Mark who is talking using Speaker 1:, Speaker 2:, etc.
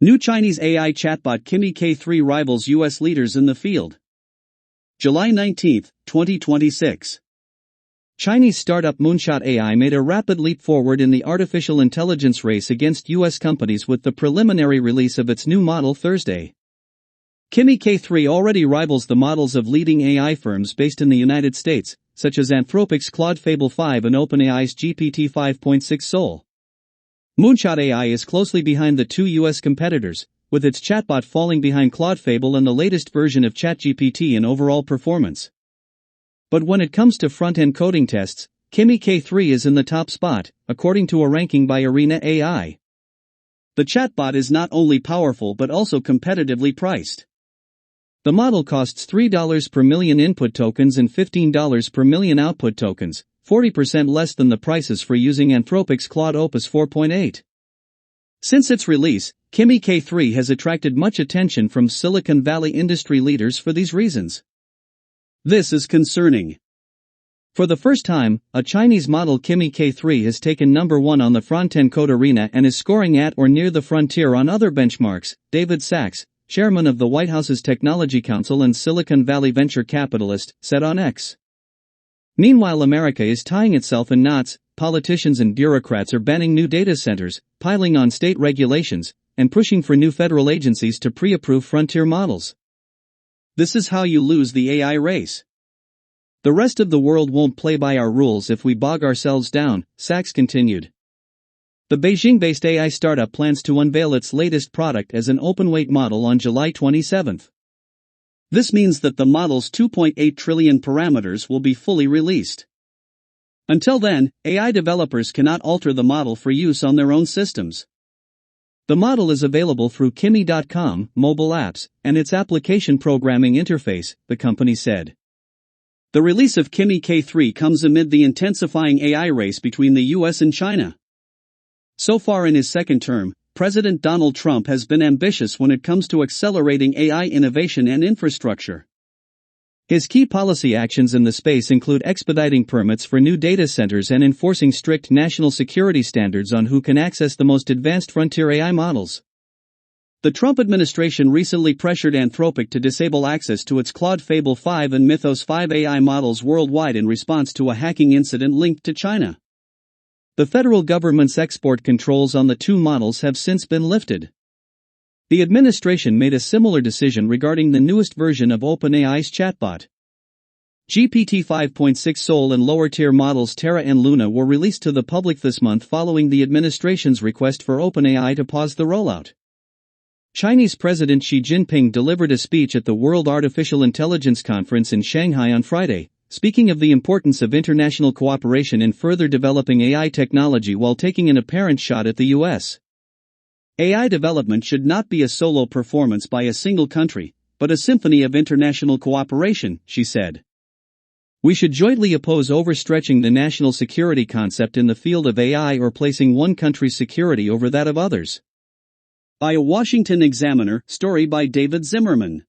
Speaker 1: New Chinese AI chatbot Kimi K3 rivals US leaders in the field. July 19, 2026. Chinese startup Moonshot AI made a rapid leap forward in the artificial intelligence race against US companies with the preliminary release of its new model Thursday. Kimi K3 already rivals the models of leading AI firms based in the United States, such as Anthropic's Claude Fable 5 and OpenAI's GPT 5.6 Sol. Moonshot AI is closely behind the two US competitors, with its chatbot falling behind Claude Fable and the latest version of ChatGPT in overall performance. But when it comes to front-end coding tests, Kimi K3 is in the top spot, according to a ranking by Arena AI. The chatbot is not only powerful but also competitively priced. The model costs $3 per million input tokens and $15 per million output tokens, 40% less than the prices for using Anthropic's Claude Opus 4.8. Since its release, Kimi K3 has attracted much attention from Silicon Valley industry leaders for these reasons. This is concerning. For the first time, a Chinese model Kimi K3 has taken number 1 on the front-end code arena and is scoring at or near the frontier on other benchmarks, David Sachs, chairman of the White House's Technology Council and Silicon Valley venture capitalist, said on X. Meanwhile, America is tying itself in knots. Politicians and bureaucrats are banning new data centers, piling on state regulations, and pushing for new federal agencies to pre-approve frontier models. This is how you lose the AI race. The rest of the world won't play by our rules if we bog ourselves down, Sachs continued. The Beijing-based AI startup plans to unveil its latest product as an open-weight model on July 27. This means that the model's 2.8 trillion parameters will be fully released. Until then, AI developers cannot alter the model for use on their own systems. The model is available through Kimi.com, mobile apps, and its application programming interface, the company said. The release of Kimi K3 comes amid the intensifying AI race between the US and China. So far in his second term, President Donald Trump has been ambitious when it comes to accelerating AI innovation and infrastructure. His key policy actions in the space include expediting permits for new data centers and enforcing strict national security standards on who can access the most advanced frontier AI models. The Trump administration recently pressured Anthropic to disable access to its Claude Fable 5 and Mythos 5 AI models worldwide in response to a hacking incident linked to China. The federal government's export controls on the two models have since been lifted. The administration made a similar decision regarding the newest version of OpenAI's chatbot. GPT 5.6 Sol and lower-tier models Terra and Luna were released to the public this month following the administration's request for OpenAI to pause the rollout. Chinese President Xi Jinping delivered a speech at the World Artificial Intelligence Conference in Shanghai on Friday, speaking of the importance of international cooperation in further developing AI technology while taking an apparent shot at the US. AI development should not be a solo performance by a single country, but a symphony of international cooperation, she said. We should jointly oppose overstretching the national security concept in the field of AI or placing one country's security over that of others. By a Washington Examiner, story by David Zimmerman.